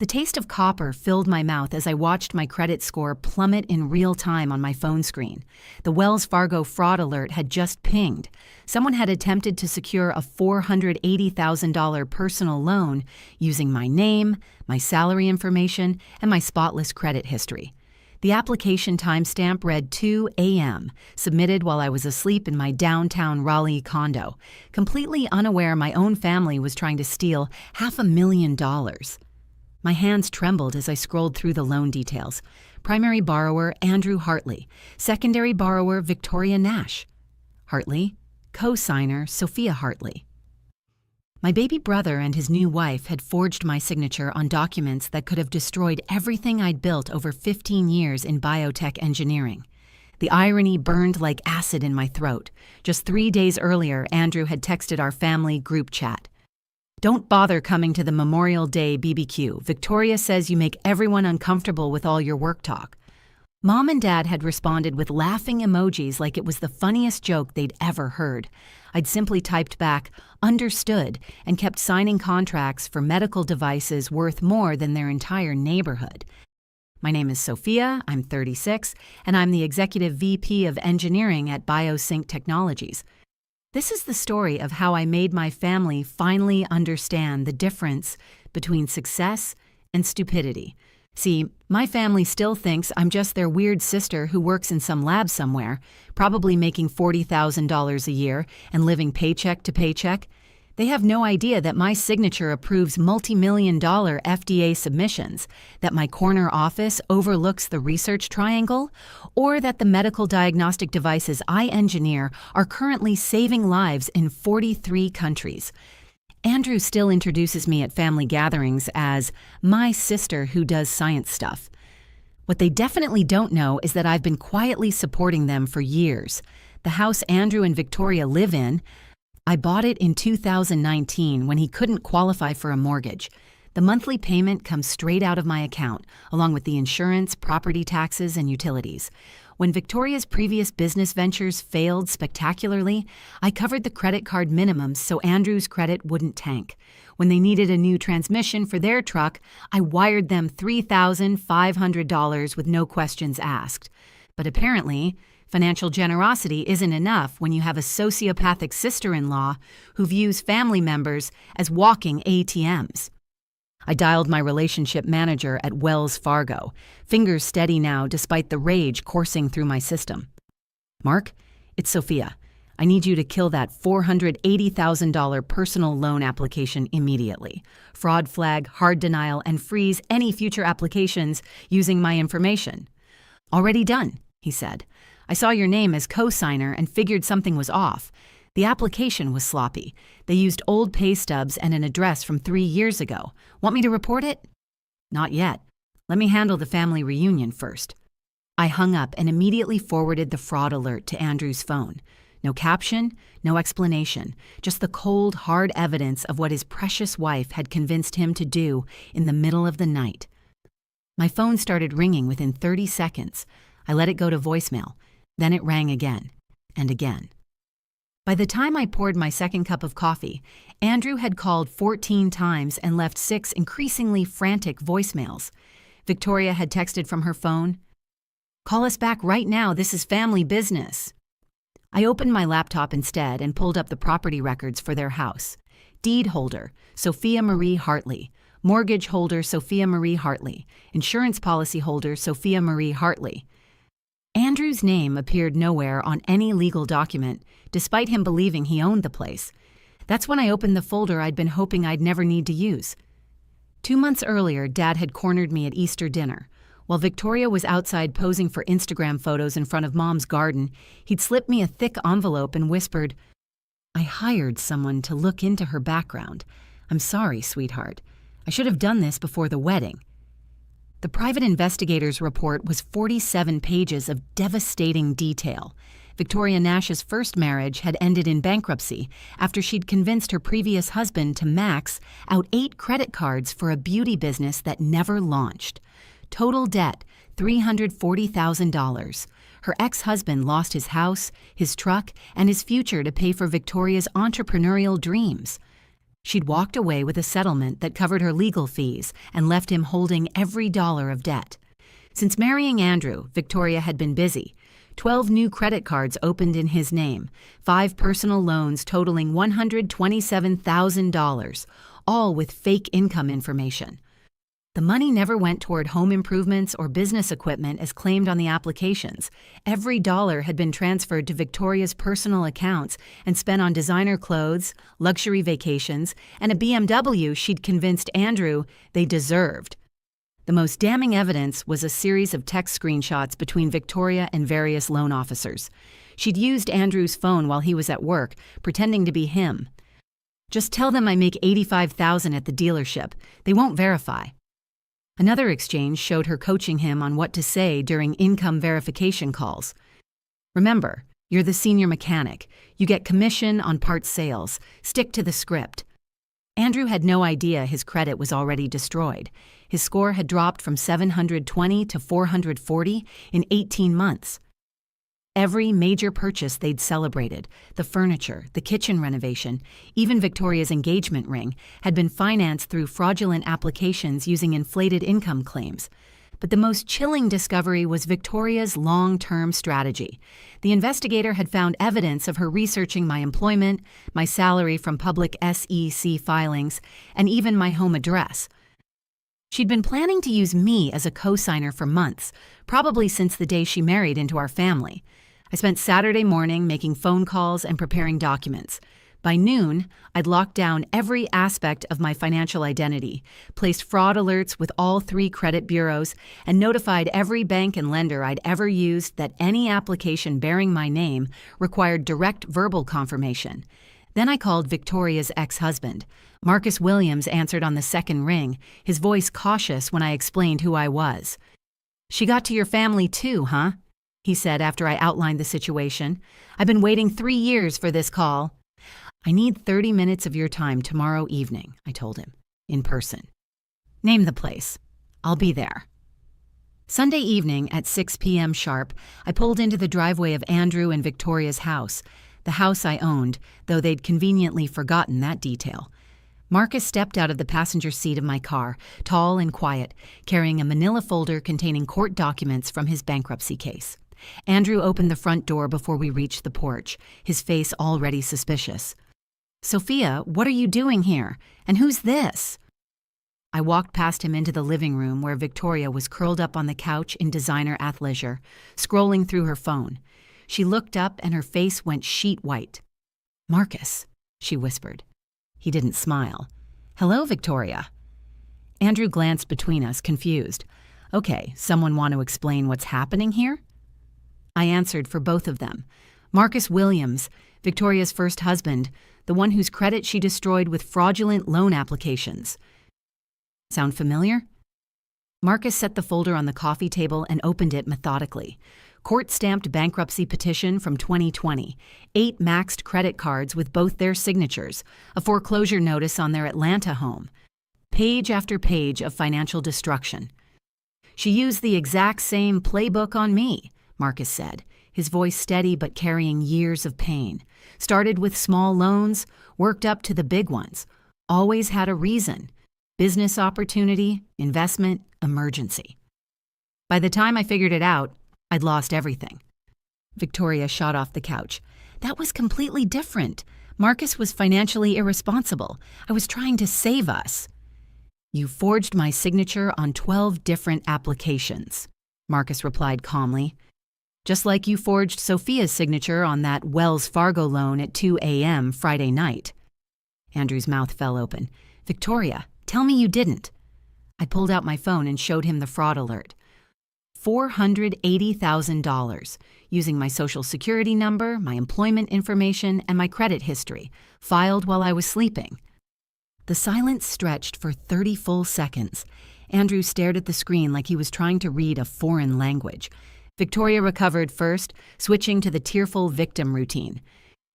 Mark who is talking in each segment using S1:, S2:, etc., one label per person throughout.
S1: The taste of copper filled my mouth as I watched my credit score plummet in real time on my phone screen. The Wells Fargo fraud alert had just pinged. Someone had attempted to secure a $480,000 personal loan using my name, my salary information, and my spotless credit history. The application timestamp read 2 a.m., submitted while I was asleep in my downtown Raleigh condo, completely unaware my own family was trying to steal $500,000. My hands trembled as I scrolled through the loan details. Primary borrower, Andrew Heartless. Secondary borrower, Victoria Nash. Heartless. Co-signer, Sophia Heartless. My baby brother and his new wife had forged my signature on documents that could have destroyed everything I'd built over 15 years in biotech engineering. The irony burned like acid in my throat. Just 3 days earlier, Andrew had texted our family group chat. "Don't bother coming to the Memorial Day BBQ. Victoria says you make everyone uncomfortable with all your work talk." Mom and Dad had responded with laughing emojis like it was the funniest joke they'd ever heard. I'd simply typed back, "Understood," and kept signing contracts for medical devices worth more than their entire neighborhood. My name is Sophia, I'm 36, and I'm the Executive VP of Engineering at BioSync Technologies. This is the story of how I made my family finally understand the difference between success and stupidity. See, my family still thinks I'm just their weird sister who works in some lab somewhere, probably making $40,000 a year and living paycheck to paycheck. They have no idea that my signature approves multi-million-dollar FDA submissions, that my corner office overlooks the research triangle, or that the medical diagnostic devices I engineer are currently saving lives in 43 countries. Andrew still introduces me at family gatherings as my sister who does science stuff. What they definitely don't know is that I've been quietly supporting them for years. The house Andrew and Victoria live in, I bought it in 2019 when he couldn't qualify for a mortgage. The monthly payment comes straight out of my account, along with the insurance, property taxes, and utilities. When Victoria's previous business ventures failed spectacularly, I covered the credit card minimums so Andrew's credit wouldn't tank. When they needed a new transmission for their truck, I wired them $3,500 with no questions asked. But apparently, financial generosity isn't enough when you have a sociopathic sister-in-law who views family members as walking ATMs. I dialed my relationship manager at Wells Fargo, fingers steady now despite the rage coursing through my system. "Mark, it's Sophia. I need you to kill that $480,000 personal loan application immediately. Fraud flag, hard denial, and freeze any future applications using my information." "Already done," he said. "I saw your name as co-signer and figured something was off. The application was sloppy. They used old pay stubs and an address from 3 years ago. Want me to report it?" "Not yet. Let me handle the family reunion first." I hung up and immediately forwarded the fraud alert to Andrew's phone. No caption, no explanation, just the cold, hard evidence of what his precious wife had convinced him to do in the middle of the night. My phone started ringing within 30 seconds. I let it go to voicemail. Then it rang again and again. By the time I poured my second cup of coffee, Andrew had called 14 times and left 6 increasingly frantic voicemails. Victoria had texted from her phone, "Call us back right now, this is family business." I opened my laptop instead and pulled up the property records for their house. Deed holder, Sophia Marie Heartless. Mortgage holder, Sophia Marie Heartless. Insurance policy holder, Sophia Marie Heartless. Andrew's name appeared nowhere on any legal document, despite him believing he owned the place. That's when I opened the folder I'd been hoping I'd never need to use. 2 months earlier, Dad had cornered me at Easter dinner. While Victoria was outside posing for Instagram photos in front of Mom's garden, he'd slipped me a thick envelope and whispered, "I hired someone to look into her background. I'm sorry, sweetheart. I should have done this before the wedding." The private investigator's report was 47 pages of devastating detail. Victoria Nash's first marriage had ended in bankruptcy after she'd convinced her previous husband to max out 8 credit cards for a beauty business that never launched. Total debt, $340,000. Her ex-husband lost his house, his truck, and his future to pay for Victoria's entrepreneurial dreams. She'd walked away with a settlement that covered her legal fees and left him holding every dollar of debt. Since marrying Andrew, Victoria had been busy. 12 new credit cards opened in his name, 5 personal loans totaling $127,000, all with fake income information. The money never went toward home improvements or business equipment as claimed on the applications. Every dollar had been transferred to Victoria's personal accounts and spent on designer clothes, luxury vacations, and a BMW she'd convinced Andrew they deserved. The most damning evidence was a series of text screenshots between Victoria and various loan officers. She'd used Andrew's phone while he was at work, pretending to be him. "Just tell them I make $85,000 at the dealership. They won't verify." Another exchange showed her coaching him on what to say during income verification calls. "Remember, you're the senior mechanic. You get commission on parts sales. Stick to the script." Andrew had no idea his credit was already destroyed. His score had dropped from 720 to 440 in 18 months. Every major purchase they'd celebrated, the furniture, the kitchen renovation, even Victoria's engagement ring, had been financed through fraudulent applications using inflated income claims. But the most chilling discovery was Victoria's long-term strategy. The investigator had found evidence of her researching my employment, my salary from public SEC filings, and even my home address. She'd been planning to use me as a co-signer for months, probably since the day she married into our family. I spent Saturday morning making phone calls and preparing documents. By noon, I'd locked down every aspect of my financial identity, placed fraud alerts with all 3 credit bureaus, and notified every bank and lender I'd ever used that any application bearing my name required direct verbal confirmation. Then I called Victoria's ex-husband. Marcus Williams answered on the second ring, his voice cautious when I explained who I was. "She got to your family too, huh?" he said after I outlined the situation. "I've been waiting 3 years for this call." "I need 30 minutes of your time tomorrow evening," I told him, in person. "Name the place. I'll be there." Sunday evening at 6 p.m. sharp, I pulled into the driveway of Andrew and Victoria's house, the house I owned, though they'd conveniently forgotten that detail. Marcus stepped out of the passenger seat of my car, tall and quiet, carrying a manila folder containing court documents from his bankruptcy case. Andrew opened the front door before we reached the porch, his face already suspicious. "Sophia, what are you doing here? And who's this?" I walked past him into the living room where Victoria was curled up on the couch in designer athleisure, scrolling through her phone. She looked up and her face went sheet white. "Marcus," she whispered. He didn't smile. "Hello, Victoria." Andrew glanced between us, confused. "Okay, someone want to explain what's happening here?" I answered for both of them. Marcus Williams, Victoria's first husband, the one whose credit she destroyed with fraudulent loan applications. Sound familiar? Marcus set the folder on the coffee table and opened it methodically. Court-stamped bankruptcy petition from 2020, 8 maxed credit cards with both their signatures, a foreclosure notice on their Atlanta home. Page after page of financial destruction. "She used the exact same playbook on me," Marcus said, his voice steady but carrying years of pain. "Started with small loans, worked up to the big ones. Always had a reason. Business opportunity, investment, emergency." By the time I figured it out, I'd lost everything. Victoria shot off the couch. "That was completely different. Marcus was financially irresponsible. I was trying to save us." "You forged my signature on 12 different applications," Marcus replied calmly. "Just like you forged Sophia's signature on that Wells Fargo loan at 2 a.m. Friday night." Andrew's mouth fell open. "Victoria, tell me you didn't." I pulled out my phone and showed him the fraud alert. $480,000, using my social security number, my employment information, and my credit history, filed while I was sleeping. The silence stretched for 30 full seconds. Andrew stared at the screen like he was trying to read a foreign language. Victoria recovered first, switching to the tearful victim routine.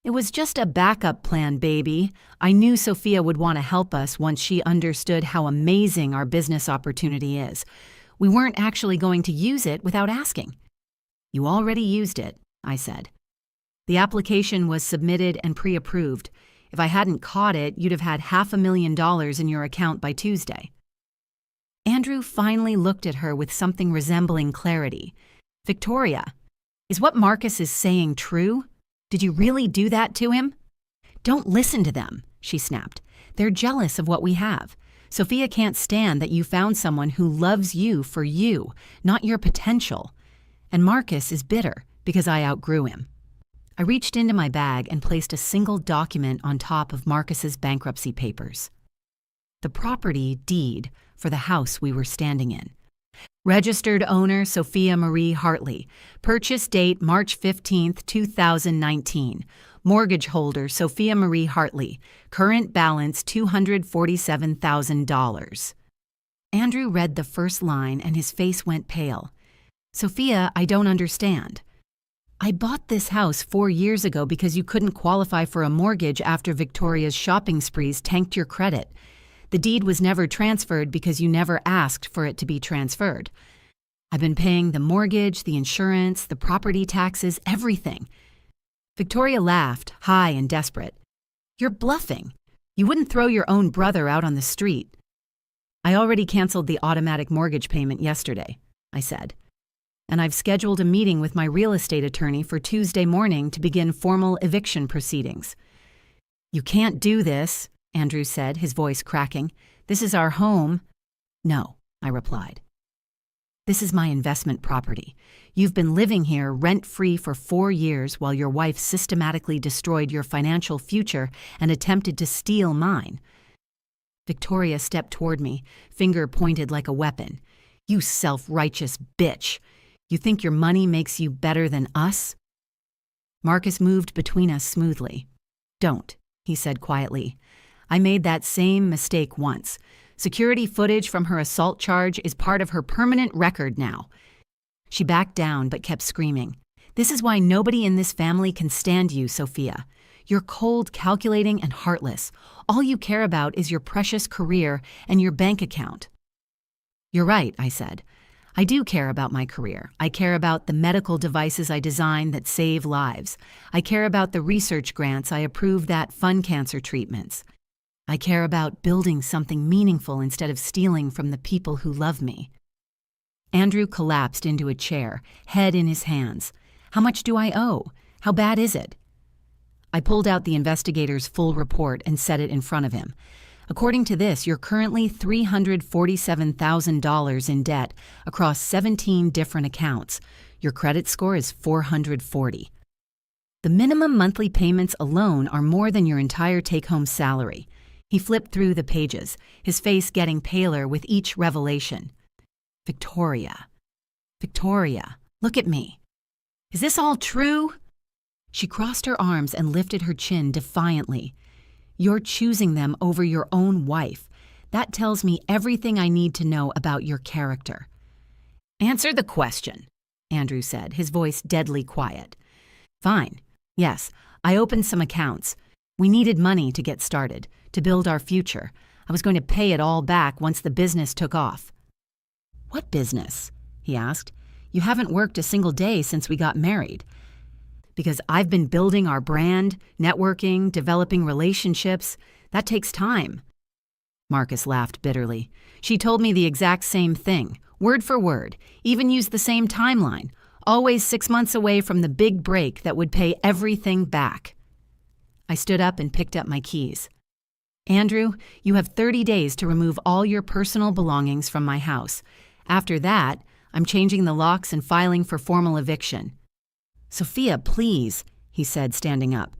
S1: "It was just a backup plan, baby. I knew Sophia would want to help us once she understood how amazing our business opportunity is. We weren't actually going to use it without asking." "You already used it," I said. The application was submitted and pre-approved. If I hadn't caught it, you'd have had $500,000 in your account by Tuesday. Andrew finally looked at her with something resembling clarity. Victoria, is what Marcus is saying true? Did you really do that to him? Don't listen to them, she snapped. They're jealous of what we have. Sophia can't stand that you found someone who loves you for you, not your potential. And Marcus is bitter because I outgrew him. I reached into my bag and placed a single document on top of Marcus's bankruptcy papers. The property deed for the house we were standing in. Registered owner Sophia Marie Hartley. Purchase date March 15, 2019. Mortgage holder Sophia Marie Hartley. Current balance $247,000. Andrew read the first line and his face went pale. Sophia, I don't understand. I bought this house 4 years ago because you couldn't qualify for a mortgage after Victoria's shopping sprees tanked your credit. The deed was never transferred because you never asked for it to be transferred. I've been paying the mortgage, the insurance, the property taxes, everything. Victoria laughed, high and desperate. You're bluffing. You wouldn't throw your own brother out on the street. I already canceled the automatic mortgage payment yesterday, I said. And I've scheduled a meeting with my real estate attorney for Tuesday morning to begin formal eviction proceedings. You can't do this, Andrew said, his voice cracking. This is our home. No, I replied. This is my investment property. You've been living here rent-free for 4 years while your wife systematically destroyed your financial future and attempted to steal mine. Victoria stepped toward me, finger pointed like a weapon. You self-righteous bitch. You think your money makes you better than us? Marcus moved between us smoothly. Don't, he said quietly. I made that same mistake once. Security footage from her assault charge is part of her permanent record now. She backed down but kept screaming. This is why nobody in this family can stand you, Sophia. You're cold, calculating, and heartless. All you care about is your precious career and your bank account. You're right, I said. I do care about my career. I care about the medical devices I design that save lives. I care about the research grants I approve that fund cancer treatments. I care about building something meaningful instead of stealing from the people who love me. Andrew collapsed into a chair, head in his hands. How much do I owe? How bad is it? I pulled out the investigator's full report and set it in front of him. According to this, you're currently $347,000 in debt across 17 different accounts. Your credit score is 440. The minimum monthly payments alone are more than your entire take-home salary. He flipped through the pages, his face getting paler with each revelation. Victoria, look at me. Is this all true? She crossed her arms and lifted her chin defiantly. You're choosing them over your own wife. That tells me everything I need to know about your character. Answer the question, Andrew said, his voice deadly quiet. Fine. Yes, I opened some accounts. We needed money to get started, to build our future. I was going to pay it all back once the business took off. What business? He asked. You haven't worked a single day since we got married. Because I've been building our brand, networking, developing relationships. That takes time. Marcus laughed bitterly. She told me the exact same thing, word for word, even used the same timeline, always 6 months away from the big break that would pay everything back. I stood up and picked up my keys. Andrew, you have 30 days to remove all your personal belongings from my house. After that, I'm changing the locks and filing for formal eviction. Sophia, please, he said, standing up.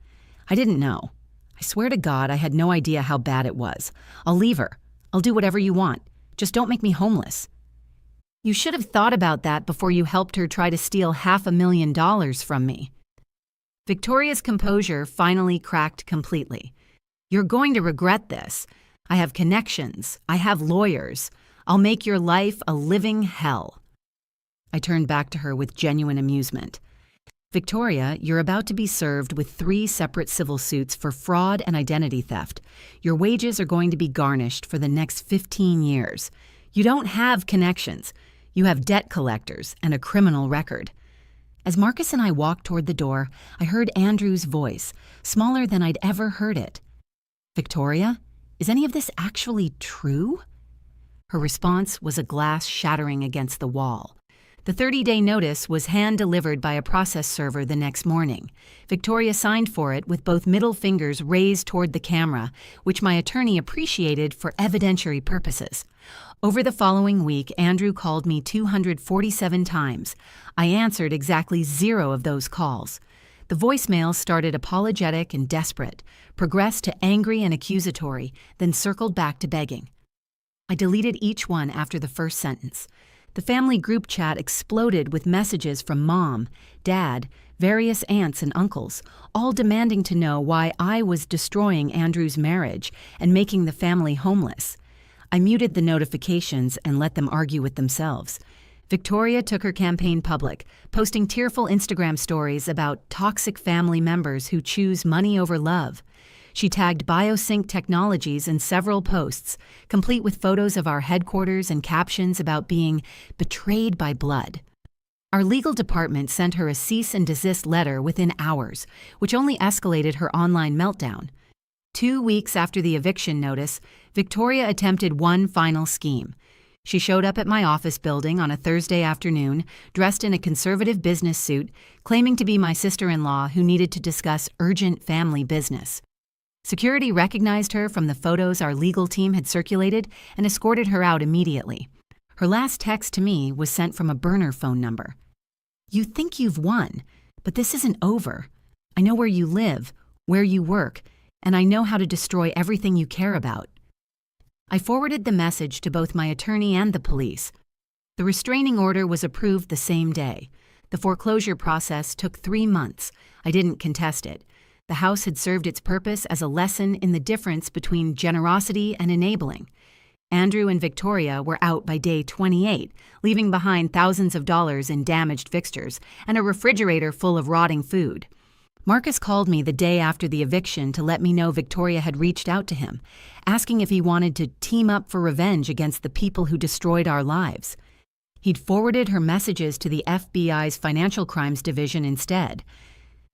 S1: I didn't know. I swear to God I had no idea how bad it was. I'll leave her. I'll do whatever you want. Just don't make me homeless. You should have thought about that before you helped her try to steal $500,000 from me. Victoria's composure finally cracked completely. You're going to regret this. I have connections. I have lawyers. I'll make your life a living hell. I turned back to her with genuine amusement. Victoria, you're about to be served with 3 separate civil suits for fraud and identity theft. Your wages are going to be garnished for the next 15 years. You don't have connections. You have debt collectors and a criminal record. As Marcus and I walked toward the door, I heard Andrew's voice, smaller than I'd ever heard it. Victoria, is any of this actually true? Her response was a glass shattering against the wall. The 30-day notice was hand-delivered by a process server the next morning. Victoria signed for it with both middle fingers raised toward the camera, which my attorney appreciated for evidentiary purposes. Over the following week, Andrew called me 247 times. I answered exactly 0 of those calls. The voicemail started apologetic and desperate, progressed to angry and accusatory, then circled back to begging. I deleted each one after the first sentence. The family group chat exploded with messages from Mom, Dad, various aunts and uncles, all demanding to know why I was destroying Andrew's marriage and making the family homeless. I muted the notifications and let them argue with themselves. Victoria took her campaign public, posting tearful Instagram stories about toxic family members who choose money over love. She tagged BioSync Technologies in several posts, complete with photos of our headquarters and captions about being betrayed by blood. Our legal department sent her a cease and desist letter within hours, which only escalated her online meltdown. 2 weeks after the eviction notice, Victoria attempted one final scheme. She showed up at my office building on a Thursday afternoon, dressed in a conservative business suit, claiming to be my sister-in-law who needed to discuss urgent family business. Security recognized her from the photos our legal team had circulated and escorted her out immediately. Her last text to me was sent from a burner phone number. "You think you've won, but this isn't over. I know where you live, where you work, and I know how to destroy everything you care about." I forwarded the message to both my attorney and the police. The restraining order was approved the same day. The foreclosure process took 3 months. I didn't contest it. The house had served its purpose as a lesson in the difference between generosity and enabling. Andrew and Victoria were out by day 28, leaving behind thousands of dollars in damaged fixtures and a refrigerator full of rotting food. Marcus called me the day after the eviction to let me know Victoria had reached out to him, asking if he wanted to team up for revenge against the people who destroyed our lives. He'd forwarded her messages to the FBI's Financial Crimes Division instead.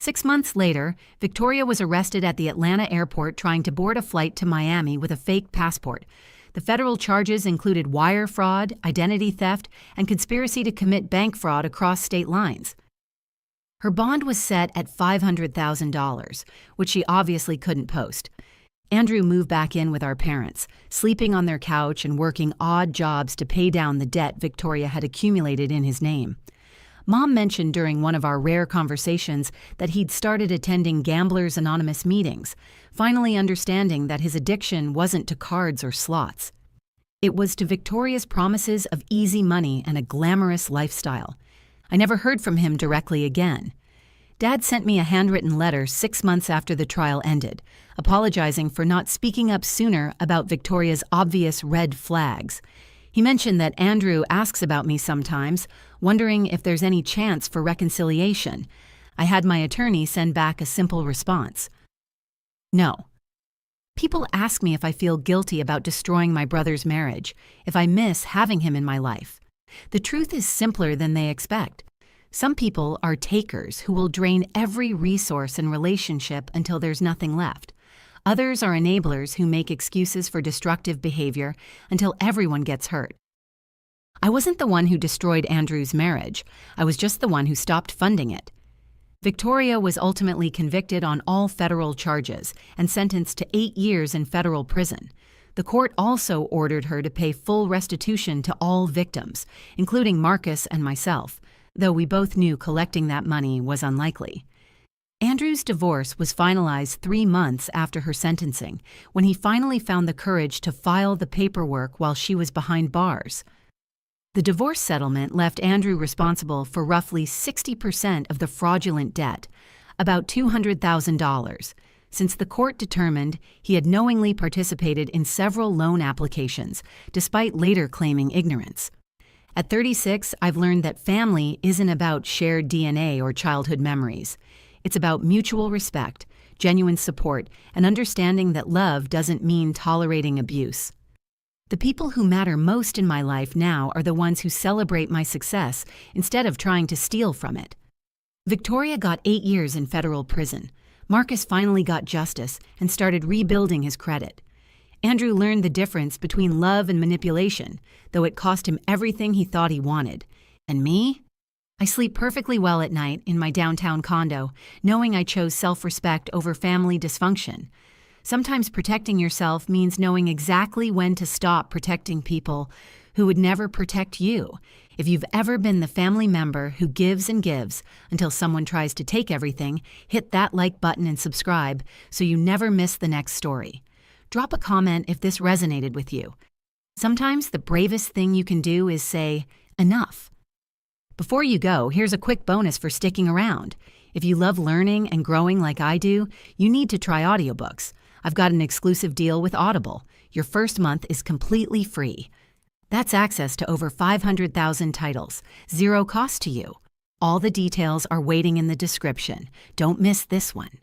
S1: 6 months later, Victoria was arrested at the Atlanta airport trying to board a flight to Miami with a fake passport. The federal charges included wire fraud, identity theft, and conspiracy to commit bank fraud across state lines. Her bond was set at $500,000, which she obviously couldn't post. Andrew moved back in with our parents, sleeping on their couch and working odd jobs to pay down the debt Victoria had accumulated in his name. Mom mentioned during one of our rare conversations that he'd started attending Gamblers Anonymous meetings, finally understanding that his addiction wasn't to cards or slots. It was to Victoria's promises of easy money and a glamorous lifestyle. I never heard from him directly again. Dad sent me a handwritten letter 6 months after the trial ended, apologizing for not speaking up sooner about Victoria's obvious red flags. He mentioned that Andrew asks about me sometimes, wondering if there's any chance for reconciliation. I had my attorney send back a simple response. No. People ask me if I feel guilty about destroying my brother's marriage, if I miss having him in my life. The truth is simpler than they expect. Some people are takers who will drain every resource and relationship until there's nothing left. Others are enablers who make excuses for destructive behavior until everyone gets hurt. I wasn't the one who destroyed Andrew's marriage. I was just the one who stopped funding it. Victoria was ultimately convicted on all federal charges and sentenced to 8 years in federal prison. The court also ordered her to pay full restitution to all victims, including Marcus and myself, though we both knew collecting that money was unlikely. Andrew's divorce was finalized 3 months after her sentencing, when he finally found the courage to file the paperwork while she was behind bars. The divorce settlement left Andrew responsible for roughly 60% of the fraudulent debt, about $200,000, since the court determined he had knowingly participated in several loan applications, despite later claiming ignorance. At 36, I've learned that family isn't about shared DNA or childhood memories. It's about mutual respect, genuine support, and understanding that love doesn't mean tolerating abuse. The people who matter most in my life now are the ones who celebrate my success instead of trying to steal from it. Victoria got 8 years in federal prison. Marcus finally got justice and started rebuilding his credit. Andrew learned the difference between love and manipulation, though it cost him everything he thought he wanted. And me? I sleep perfectly well at night in my downtown condo, knowing I chose self-respect over family dysfunction. Sometimes protecting yourself means knowing exactly when to stop protecting people who would never protect you. If you've ever been the family member who gives and gives until someone tries to take everything, hit that like button and subscribe so you never miss the next story. Drop a comment if this resonated with you. Sometimes the bravest thing you can do is say, enough. Before you go, here's a quick bonus for sticking around. If you love learning and growing like I do, you need to try audiobooks. I've got an exclusive deal with Audible. Your first month is completely free. That's access to over 500,000 titles, zero cost to you. All the details are waiting in the description. Don't miss this one.